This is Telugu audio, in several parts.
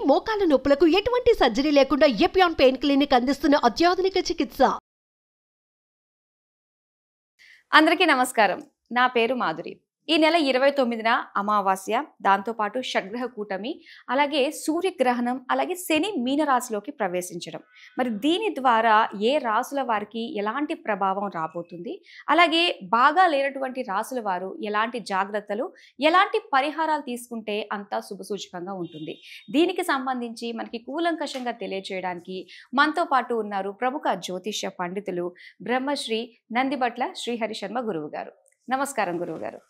మోకాల నొప్పులకు ఎటువంటి సర్జరీ లేకుండా ఎపియాన్ పెయిన్ క్లినిక్ అందిస్తున్న అత్యాధునిక చికిత్స. అందరికీ నమస్కారం. నా పేరు మాధురి. ఈ నెల 29న అమావాస్య, దాంతోపాటు షడ్గ్రహ కూటమి, అలాగే సూర్యగ్రహణం, అలాగే శని మీనరాశిలోకి ప్రవేశించడం. మరి దీని ద్వారా ఏ రాసుల వారికి ఎలాంటి ప్రభావం రాబోతుంది, అలాగే బాగా లేనటువంటి రాసుల వారు ఎలాంటి జాగ్రత్తలు, ఎలాంటి పరిహారాలు తీసుకుంటే అంతా శుభసూచకంగా ఉంటుంది. దీనికి సంబంధించి మనకి కూలంకషంగా తెలియజేయడానికి మనతో పాటు ఉన్నారు ప్రముఖ జ్యోతిష్య పండితులు బ్రహ్మశ్రీ నందిబట్ల శ్రీహరి శర్మ గురువు గారు. నమస్కారం గురువు గారు.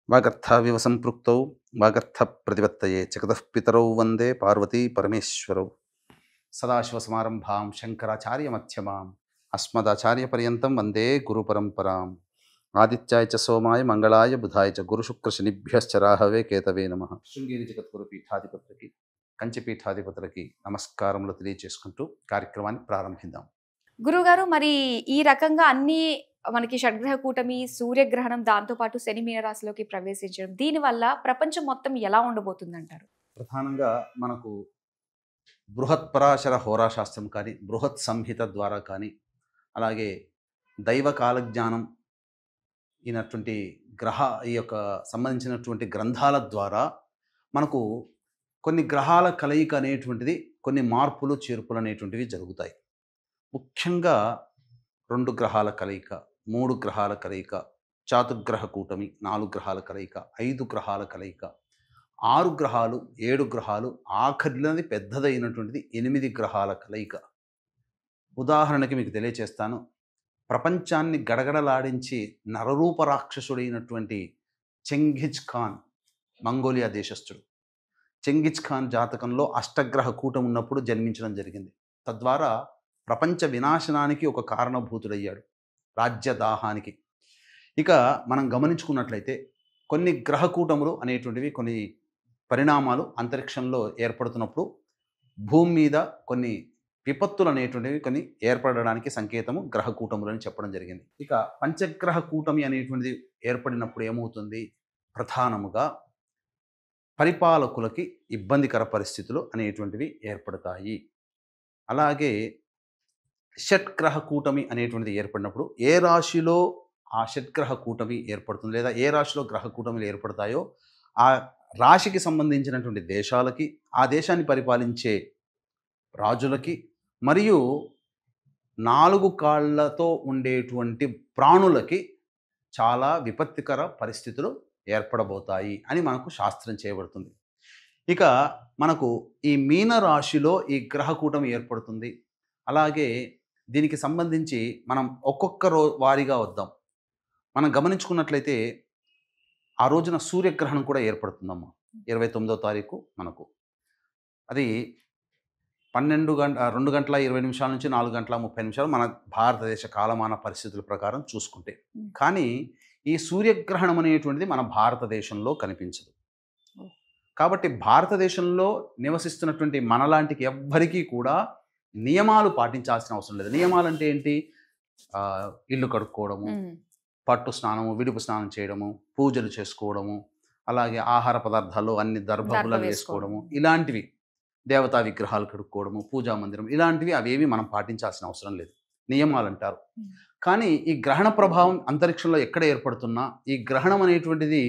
వాగర్థావివ సంపృక్తౌ వాగర్థ ప్రతిపత్తయే జగతః పితరౌ వందే పార్వతీ పరమేశ్వరౌ. సదాశివసమారంభాం శంకరాచార్య మధ్యమాం అస్మదాచార్య పర్యంతం వందే గురు పరంపరాం. ఆదిత్యాయ చ సోమాయ మంగళాయ బుధాయ చ గురుశుక్ర శనిభ్యశ్చ రాహవే కేతవే నమః. శృంగేరి జగద్గురు పీఠాధిపతులకి, కంచి పీఠాధిపతులకి నమస్కారములు తెలియజేసుకుంటూ కార్యక్రమాన్ని ప్రారంభిద్దాం. గురుగారు, మరి ఈ రకంగా అన్ని మనకి షడ్గ్రహ కూటమి, సూర్యగ్రహణం, దాంతోపాటు శని మీనరాశిలోకి ప్రవేశించడం, దీనివల్ల ప్రపంచం మొత్తం ఎలా ఉండబోతుంది అంటారు? ప్రధానంగా మనకు బృహత్ పరాశర హోరాశాస్త్రం కానీ, బృహత్ సంహిత ద్వారా కానీ, అలాగే దైవ కాలజ్ఞానం అయినటువంటి ఈ యొక్క సంబంధించినటువంటి గ్రంథాల ద్వారా మనకు కొన్ని గ్రహాల కలయిక అనేటువంటిది, కొన్ని మార్పులు చేర్పులు అనేటువంటివి జరుగుతాయి. ముఖ్యంగా 2 గ్రహాల కలయిక, 3 గ్రహాల కలయిక, చాతుర్గ్రహ కూటమి, 4 గ్రహాల కలయిక, 5 గ్రహాల కలయిక, 6 గ్రహాలు, 7 గ్రహాలు, ఆఖరినది పెద్దదైనటువంటిది 8 గ్రహాల కలయిక. ఉదాహరణకి మీకు తెలియచేస్తాను. ప్రపంచాన్ని గడగడలాడించి నరరూప రాక్షసుడైనటువంటి Genghis Khan, Mongolia దేశస్థుడు. Genghis Khan జాతకంలో అష్టగ్రహ కూటమి ఉన్నప్పుడు జన్మించడం జరిగింది. తద్వారా ప్రపంచ వినాశనానికి ఒక కారణభూతుడయ్యాడు, రాజ్యదాహానికి. ఇక మనం గమనించుకున్నట్లయితే కొన్ని గ్రహ కూటములు అనేటువంటివి, కొన్ని పరిణామాలు అంతరిక్షంలో ఏర్పడుతున్నప్పుడు భూమి మీద కొన్ని విపత్తులు అనేటువంటివి కొన్ని ఏర్పడడానికి సంకేతము గ్రహ కూటములు అని చెప్పడం జరిగింది. ఇక పంచగ్రహ కూటమి అనేటువంటిది ఏర్పడినప్పుడు ఏమవుతుంది? ప్రధానముగా పరిపాలకులకి ఇబ్బందికర పరిస్థితులు అనేటువంటివి ఏర్పడతాయి. అలాగే షట్గ్రహ కూటమి అనేటువంటిది ఏర్పడినప్పుడు ఏ రాశిలో ఆ షట్గ్రహ కూటమి ఏర్పడుతుంది, లేదా ఏ రాశిలో గ్రహ కూటమిలు ఏర్పడతాయో ఆ రాశికి సంబంధించినటువంటి దేశాలకి, ఆ దేశాన్ని పరిపాలించే రాజులకి, మరియు 4 కాళ్ళతో ఉండేటువంటి ప్రాణులకి చాలా విపత్తికర పరిస్థితులు ఏర్పడబోతాయి అని మనకు శాస్త్రం చేయబడుతుంది. ఇక మనకు ఈ మీన రాశిలో ఈ గ్రహ కూటమి ఏర్పడుతుంది. అలాగే దీనికి సంబంధించి మనం ఒక్కొక్క వారీగా వద్దాం. మనం గమనించుకున్నట్లయితే ఆ రోజున సూర్యగ్రహణం కూడా ఏర్పడుతుందమ్మా. 29వ తారీఖు మనకు అది 2 గంటల 20 నిమిషాల నుంచి 4 గంటల 30 నిమిషాలు మన భారతదేశ కాలమాన పరిస్థితుల ప్రకారం చూసుకుంటే. కానీ ఈ సూర్యగ్రహణం అనేటువంటిది మన భారతదేశంలో కనిపించదు. కాబట్టి భారతదేశంలో నివసిస్తున్నటువంటి మనలాంటికి ఎవ్వరికీ కూడా నియమాలు పాటించాల్సిన అవసరం లేదు. నియమాలు అంటే ఏంటి? ఇల్లు కడుక్కోవడము, పట్టు స్నానము, విడుపు స్నానం చేయడము, పూజలు చేసుకోవడము, అలాగే ఆహార పదార్థాలు అన్ని దర్భములు వేసుకోవడము, ఇలాంటివి, దేవతా విగ్రహాలు కడుక్కోవడము, పూజా మందిరం, ఇలాంటివి అవేవి మనం పాటించాల్సిన అవసరం లేదు. నియమాలు అంటారు. కానీ ఈ గ్రహణ ప్రభావం అంతరిక్షంలో ఎక్కడ ఏర్పడుతున్నా, ఈ గ్రహణం అనేటువంటిది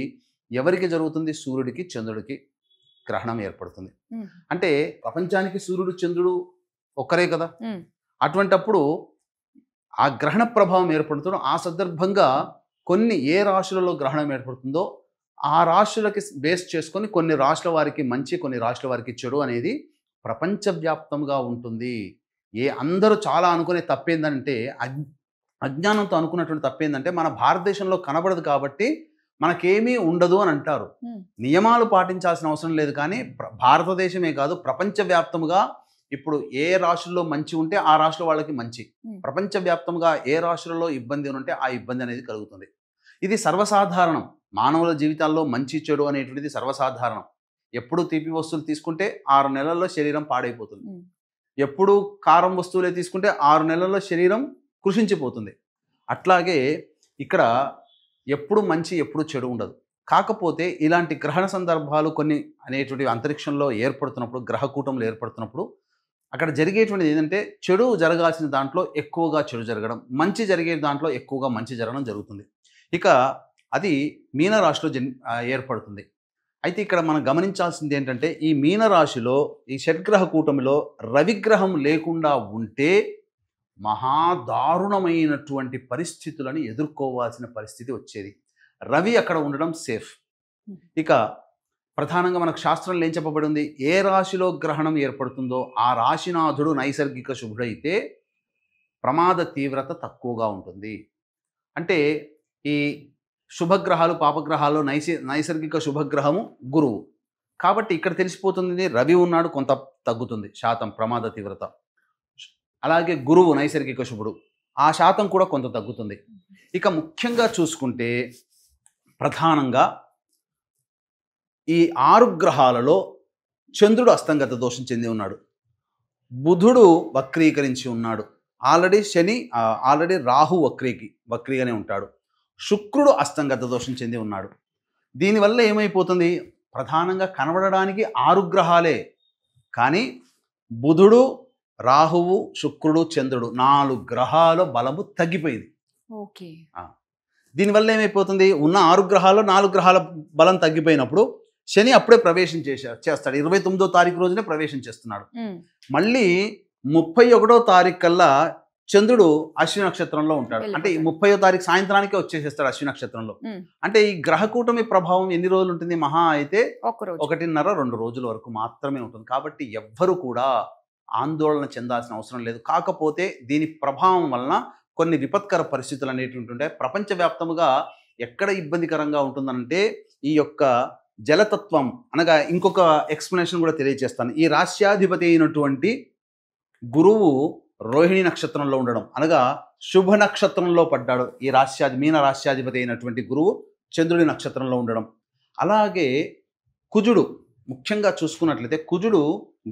ఎవరికి జరుగుతుంది? సూర్యుడికి, చంద్రుడికి గ్రహణం ఏర్పడుతుంది. అంటే ప్రపంచానికి సూర్యుడు, చంద్రుడు ఒక్కరే కదా. అటువంటప్పుడు ఆ గ్రహణ ప్రభావం ఏర్పడుతుందో ఆ సందర్భంగా కొన్ని ఏ రాశులలో గ్రహణం ఏర్పడుతుందో ఆ రాశులకి బేస్ చేసుకొని కొన్ని రాశుల వారికి మంచి, కొన్ని రాశుల వారికి చెడు అనేది ప్రపంచవ్యాప్తంగా ఉంటుంది. అందరూ చాలా అనుకునే తప్పేందంటే, అజ్ఞానంతో అనుకున్నటువంటి తప్పేందంటే, మన భారతదేశంలో కనబడదు కాబట్టి మనకేమీ ఉండదు అని అంటారు. నియమాలు పాటించాల్సిన అవసరం లేదు. కానీ భారతదేశమే కాదు, ప్రపంచవ్యాప్తంగా ఇప్పుడు ఏ రాశుల్లో మంచి ఉంటే ఆ రాశుల వాళ్ళకి మంచి, ప్రపంచవ్యాప్తంగా ఏ రాశులలో ఇబ్బంది ఉంటే ఆ ఇబ్బంది అనేది కలుగుతుంది. ఇది సర్వసాధారణం. మానవుల జీవితాల్లో మంచి చెడు అనేటువంటిది సర్వసాధారణం. ఎప్పుడు తీపి వస్తువులు తీసుకుంటే 6 నెలల్లో శరీరం పాడైపోతుంది. ఎప్పుడు కారం వస్తువులే తీసుకుంటే 6 నెలల్లో శరీరం కృషించిపోతుంది. అట్లాగే ఇక్కడ ఎప్పుడు మంచి ఎప్పుడు చెడు ఉండదు. కాకపోతే ఇలాంటి గ్రహణ సందర్భాలు కొన్ని అనేటువంటి అంతరిక్షంలో ఏర్పడుతున్నప్పుడు, గ్రహకూటములు ఏర్పడుతున్నప్పుడు అక్కడ జరిగేటువంటిది ఏంటంటే చెడు జరగాల్సిన దాంట్లో ఎక్కువగా చెడు జరగడం, మంచి జరిగే దాంట్లో ఎక్కువగా మంచి జరగడం జరుగుతుంది. ఇక అది మీనరాశిలో ఏర్పడుతుంది. అయితే ఇక్కడ మనం గమనించాల్సింది ఏంటంటే ఈ మీనరాశిలో ఈ షడ్గ్రహ కూటమిలో రవిగ్రహం లేకుండా ఉంటే మహాదారుణమైనటువంటి పరిస్థితులను ఎదుర్కోవాల్సిన పరిస్థితి వచ్చేది. రవి అక్కడ ఉండడం సేఫ్. ఇక ప్రధానంగా మనకు శాస్త్రంలో ఏం చెప్పబడి ఉంది, ఏ రాశిలో గ్రహణం ఏర్పడుతుందో ఆ రాశినాథుడు నైసర్గిక శుభుడైతే ప్రమాద తీవ్రత తక్కువగా ఉంటుంది. అంటే ఈ శుభగ్రహాలు పాపగ్రహాలు నైసర్గిక శుభగ్రహము గురువు. కాబట్టి ఇక్కడ తెలిసిపోతుంది రవి ఉన్నాడు, కొంత తగ్గుతుంది శాతం ప్రమాద తీవ్రత. అలాగే గురువు నైసర్గిక శుభుడు, ఆ శాతం కూడా కొంత తగ్గుతుంది. ఇక ముఖ్యంగా చూసుకుంటే ప్రధానంగా ఈ 6 గ్రహాలలో చంద్రుడు అస్తంగత దోషం చెంది ఉన్నాడు, బుధుడు వక్రీకరించి ఉన్నాడు, ఆల్రెడీ రాహు వక్రీగానే ఉంటాడు, శుక్రుడు అస్తంగత దోషం చెంది ఉన్నాడు. దీనివల్ల ఏమైపోతుంది, ప్రధానంగా కనబడడానికి 6 గ్రహాలే, కానీ బుధుడు, రాహువు, శుక్రుడు, చంద్రుడు 4 గ్రహాల బలము తగ్గిపోయింది. ఓకే. దీనివల్ల ఏమైపోతుంది, ఉన్న 6 గ్రహాల్లో 4 గ్రహాల బలం తగ్గిపోయినప్పుడు శని అప్పుడే ప్రవేశం చేస్తాడు. 29వ తారీఖు రోజునే ప్రవేశం చేస్తున్నాడు. మళ్ళీ 31వ తారీఖు కల్లా చంద్రుడు అశ్విని నక్షత్రంలో ఉంటాడు. అంటే 30వ తారీఖు సాయంత్రానికే వచ్చేసేస్తాడు అశ్విని నక్షత్రంలో. అంటే ఈ గ్రహకూటమి ప్రభావం ఎన్ని రోజులు ఉంటుంది, మహా అయితే 1.5-2 రోజుల వరకు మాత్రమే ఉంటుంది. కాబట్టి ఎవ్వరు కూడా ఆందోళన చెందాల్సిన అవసరం లేదు. కాకపోతే దీని ప్రభావం వలన కొన్ని విపత్కర పరిస్థితులు అనేటువంటి ఉంటాయి. ప్రపంచవ్యాప్తముగా ఎక్కడ ఇబ్బందికరంగా ఉంటుందంటే ఈ యొక్క జలతత్వం అనగా ఇంకొక ఎక్స్ప్లెనేషన్ కూడా తెలియజేస్తాను. ఈ రాశ్యాధిపతి అయినటువంటి గురువు రోహిణి నక్షత్రంలో ఉండడం, అనగా శుభ నక్షత్రంలో పడ్డాడు. ఈ మీన రాశ్యాధిపతి అయినటువంటి గురువు చంద్రుడి నక్షత్రంలో ఉండడం. అలాగే కుజుడు ముఖ్యంగా చూసుకున్నట్లయితే కుజుడు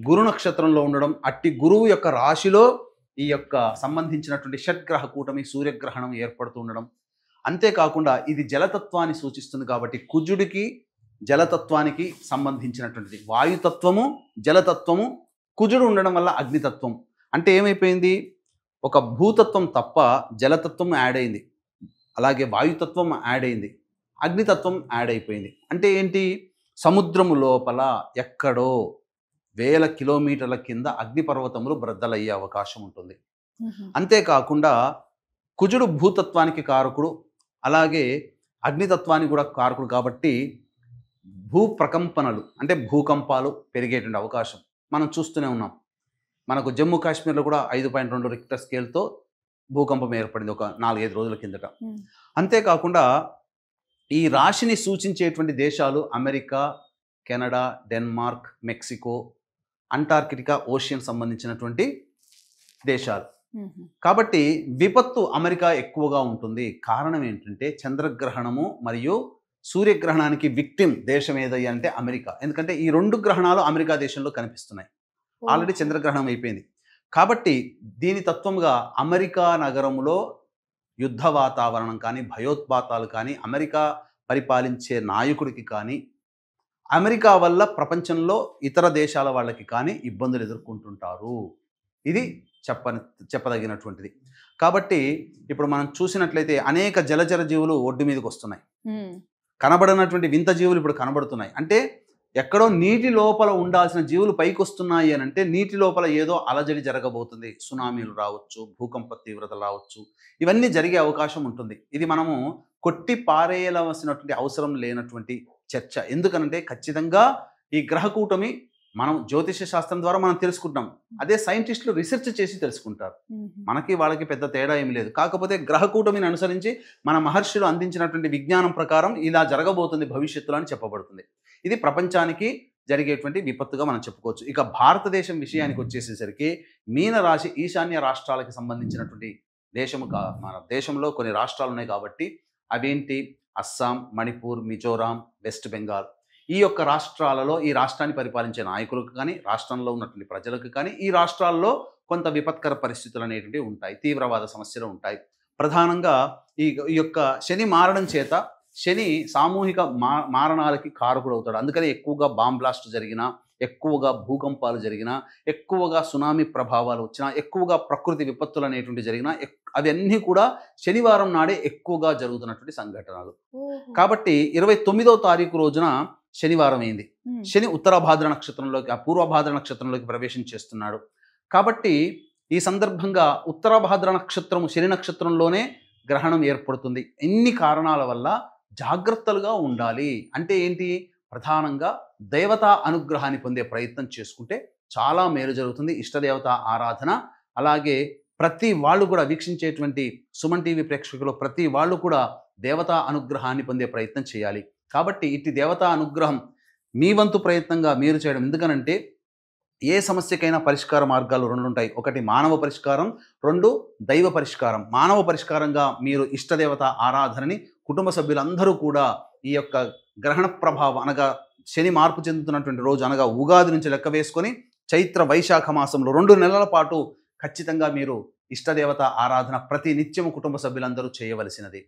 గురు నక్షత్రంలో ఉండడం, అట్టి గురువు యొక్క రాశిలో ఈ యొక్క సంబంధించినటువంటి షడ్గ్రహ కూటమి సూర్యగ్రహణం ఏర్పడుతూ ఉండడం. అంతేకాకుండా ఇది జలతత్వాన్ని సూచిస్తుంది కాబట్టి కుజుడికి జలతత్వానికి సంబంధించినటువంటిది వాయుతత్వము, జలతత్వము, కుజుడు ఉండడం వల్ల అగ్నితత్వం. అంటే ఏమైపోయింది, ఒక భూతత్వం తప్ప జలతత్వం యాడ్ అయింది, అలాగే వాయుతత్వం యాడ్ అయింది, అగ్నితత్వం యాడ్ అయిపోయింది. అంటే ఏంటి, సముద్రము లోపల ఎక్కడో 1000 కిలోమీటర్ల కింద అగ్నిపర్వతములు బ్రద్దలయ్యే అవకాశం ఉంటుంది. అంతేకాకుండా కుజుడు భూతత్వానికి కారకుడు, అలాగే అగ్నితత్వానికి కూడా కారకుడు. కాబట్టి భూ ప్రకంపనలు అంటే భూకంపాలు పెరిగేటువంటి అవకాశం మనం చూస్తూనే ఉన్నాం. మనకు జమ్మూ కాశ్మీర్లో కూడా 5.2 రిక్టర్ స్కేల్తో భూకంపం ఏర్పడింది ఒక 4-5 రోజుల కిందట. అంతేకాకుండా ఈ రాశిని సూచించేటువంటి దేశాలు America, Canada, Denmark, Mexico, Antarctica ocean సంబంధించినటువంటి దేశాలు. కాబట్టి విపత్తు అమెరికా ఎక్కువగా ఉంటుంది. కారణం ఏంటంటే చంద్రగ్రహణము మరియు సూర్యగ్రహణానికి విక్టిమ్ దేశం ఏదయ్యా అంటే అమెరికా. ఎందుకంటే ఈ 2 గ్రహణాలు అమెరికా దేశంలో కనిపిస్తున్నాయి, ఆల్రెడీ చంద్రగ్రహణం అయిపోయింది. కాబట్టి దీని తత్వంగా అమెరికా నగరంలో యుద్ధ వాతావరణం కానీ, భయోత్పాతాలు కానీ, అమెరికా పరిపాలించే నాయకుడికి కానీ, అమెరికా వల్ల ప్రపంచంలో ఇతర దేశాల వాళ్ళకి కానీ ఇబ్బందులు ఎదుర్కొంటుంటారు. ఇది చెప్పదగినటువంటిది. కాబట్టి ఇప్పుడు మనం చూసినట్లయితే అనేక జలచర జీవులు ఒడ్డు మీదకి వస్తున్నాయి, కనబడినటువంటి వింత జీవులు ఇప్పుడు కనబడుతున్నాయి. అంటే ఎక్కడో నీటి లోపల ఉండాల్సిన జీవులు పైకి వస్తున్నాయి అని అంటే నీటి లోపల ఏదో అలజడి జరగబోతుంది, సునామీలు రావచ్చు, భూకంప తీవ్రతలు రావచ్చు, ఇవన్నీ జరిగే అవకాశం ఉంటుంది. ఇది మనము కొట్టి పారేయవలసినటువంటి అవసరం లేనటువంటి చర్చ. ఎందుకనంటే ఖచ్చితంగా ఈ గ్రహకూటమి మనం జ్యోతిష శాస్త్రం ద్వారా మనం తెలుసుకుంటాం, అదే సైంటిస్టులు రీసెర్చ్ చేసి తెలుసుకుంటారు. మనకి వాళ్ళకి పెద్ద తేడా ఏమి లేదు. కాకపోతే గ్రహకూటమిని అనుసరించి మన మహర్షులు అందించినటువంటి విజ్ఞానం ప్రకారం ఇలా జరగబోతుంది భవిష్యత్తులో అని చెప్పబడుతుంది. ఇది ప్రపంచానికి జరిగేటువంటి విపత్తుగా మనం చెప్పుకోవచ్చు. ఇక భారతదేశం విషయానికి వచ్చేసేసరికి మీనరాశి ఈశాన్య రాష్ట్రాలకు సంబంధించినటువంటి దేశము. మన దేశంలో కొన్ని రాష్ట్రాలు ఉన్నాయి కాబట్టి అవేంటి, అస్సాం, మణిపూర్, మిజోరాం, వెస్ట్ బెంగాల్. ఈ యొక్క రాష్ట్రాలలో ఈ రాష్ట్రాన్ని పరిపాలించే నాయకులకు కానీ, రాష్ట్రంలో ఉన్నటువంటి ప్రజలకు కానీ ఈ రాష్ట్రాల్లో కొంత విపత్కర పరిస్థితులు అనేటువంటివి ఉంటాయి, తీవ్రవాద సమస్యలు ఉంటాయి. ప్రధానంగా ఈ యొక్క శని మారడం చేత శని సామూహిక మారణాలకి కారకుడు అవుతాడు. అందుకని ఎక్కువగా బాంబ్ బ్లాస్ట్ జరిగినా, ఎక్కువగా భూకంపాలు జరిగినా, ఎక్కువగా సునామీ ప్రభావాలు వచ్చినా, ఎక్కువగా ప్రకృతి విపత్తులు అనేటువంటి జరిగినా అవన్నీ కూడా శనివారం నాడే ఎక్కువగా జరుగుతున్నటువంటి సంఘటనలు. కాబట్టి 29వ తారీఖు రోజున శనివారం అయింది. శని ఉత్తరాభాద్ర నక్షత్రంలోకి పూర్వభాద్ర నక్షత్రంలోకి ప్రవేశం చేస్తున్నాడు. కాబట్టి ఈ సందర్భంగా ఉత్తరాభాద్ర నక్షత్రము శని నక్షత్రంలోనే గ్రహణం ఏర్పడుతుంది. ఇన్ని కారణాల వల్ల జాగ్రత్తలుగా ఉండాలి. అంటే ఏంటి? ప్రధానంగా దేవతా అనుగ్రహాన్ని పొందే ప్రయత్నం చేసుకుంటే చాలా మేలు జరుగుతుంది. ఇష్టదేవత ఆరాధన, అలాగే ప్రతి వాళ్ళు కూడా వీక్షించేటువంటి సుమన్ టీవీ ప్రేక్షకులు ప్రతి వాళ్ళు కూడా దేవతా అనుగ్రహాన్ని పొందే ప్రయత్నం చేయాలి. కాబట్టి ఇట్టి దేవతా అనుగ్రహం మీ వంతు ప్రయత్నంగా మీరు చేయడం. ఎందుకనంటే ఏ సమస్యకైనా పరిష్కార మార్గాలు 2 ఉంటాయి. ఒకటి మానవ పరిష్కారం, 2 దైవ పరిష్కారం. మానవ పరిష్కారంగా మీరు ఇష్టదేవత ఆరాధనని కుటుంబ సభ్యులందరూ కూడా ఈ యొక్క గ్రహణ ప్రభావం అనగా శని మార్పు చెందుతున్నటువంటి రోజు అనగా ఉగాది నుంచి లెక్క వేసుకొని చైత్ర వైశాఖ మాసంలో 2 నెలల పాటు ఖచ్చితంగా మీరు ఇష్టదేవత ఆరాధన ప్రతి నిత్యము కుటుంబ సభ్యులందరూ చేయవలసినది.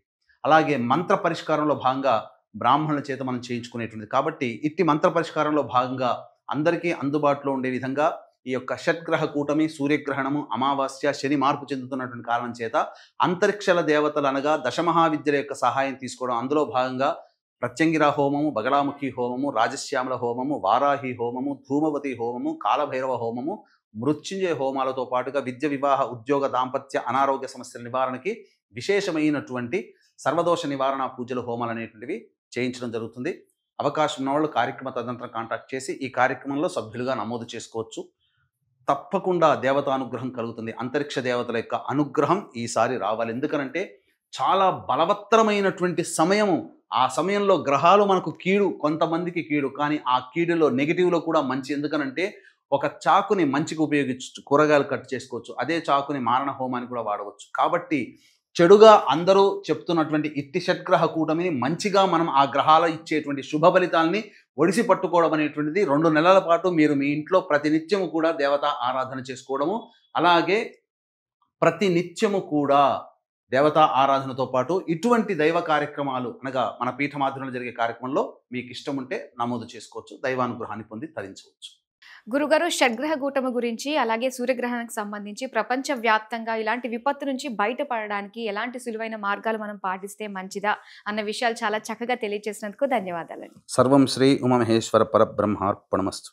అలాగే మంత్ర పరిష్కారంలో భాగంగా బ్రాహ్మణుల చేత మనం చేయించుకునేటువంటిది. కాబట్టి ఇట్టి మంత్ర పరిష్కారంలో భాగంగా అందరికీ అందుబాటులో ఉండే విధంగా ఈ యొక్క షట్గ్రహ కూటమి, సూర్యగ్రహణము, అమావాస్య, శని మార్పు చెందుతున్నటువంటి కారణం చేత అంతరిక్షల దేవతలు అనగా దశమహావిద్యల యొక్క సహాయం తీసుకోవడం. అందులో భాగంగా ప్రత్యంగిర హోమము, బగలాముఖి హోమము, రాజశ్యామల హోమము, వారాహి హోమము, ధూమవతి హోమము, కాలభైరవ హోమము, మృత్యుంజయ హోమాలతో పాటుగా విద్య, వివాహ, ఉద్యోగ, దాంపత్య, అనారోగ్య సమస్యల నివారణకి విశేషమైనటువంటి సర్వదోష నివారణ పూజలు, హోమాలు అనేటువంటివి చేయించడం జరుగుతుంది. అవకాశం ఉన్న వాళ్ళు కార్యక్రమ తదనంతరం కాంటాక్ట్ చేసి ఈ కార్యక్రమంలో సభ్యులుగా నమోదు చేసుకోవచ్చు. తప్పకుండా దేవతానుగ్రహం కలుగుతుంది. అంతరిక్ష దేవతల యొక్క అనుగ్రహం ఈసారి రావాలి. ఎందుకనంటే చాలా బలవత్తరమైనటువంటి సమయము. ఆ సమయంలో గ్రహాలు మనకు కీడు, కొంతమందికి కీడు, కానీ ఆ కీడులో నెగిటివ్లో కూడా మంచి. ఎందుకనంటే ఒక చాకుని మంచికి ఉపయోగించవచ్చు, కూరగాయలు కట్ చేసుకోవచ్చు. అదే చాకుని మారణ హోమానికి కూడా వాడవచ్చు. కాబట్టి చెడుగా అందరూ చెప్తున్నటువంటి ఇట్టి షట్గ్రహ కూటమిని మంచిగా మనం ఆ గ్రహాలు ఇచ్చేటువంటి శుభ ఫలితాలని ఒడిసి పట్టుకోవడం అనేటువంటిది 2 నెలల పాటు మీరు మీ ఇంట్లో ప్రతి నిత్యము కూడా దేవతా ఆరాధన చేసుకోవడము, అలాగే ప్రతి నిత్యము కూడా దేవతా ఆరాధనతో పాటు ఇటువంటి దైవ కార్యక్రమాలు అనగా మన పీఠమాధ్యంలో జరిగే కార్యక్రమంలో మీకు ఇష్టం ఉంటే నమోదు చేసుకోవచ్చు. దైవానుగ్రహాన్ని పొంది తరించవచ్చు. గురుగారు, షడ్గ్రహ కూటమి గురించి అలాగే సూర్యగ్రహణానికి సంబంధించి ప్రపంచవ్యాప్తంగా ఇలాంటి విపత్తు నుంచి బయటపడడానికి ఎలాంటి సులువైన మార్గాలు మనం పాటిస్తే మంచిదా అన్న విషయాలు చాలా చక్కగా తెలియజేసినందుకు ధన్యవాదాలండి. సర్వం శ్రీ ఉమామహేశ్వర పరబ్రహ్మార్పణమస్తు.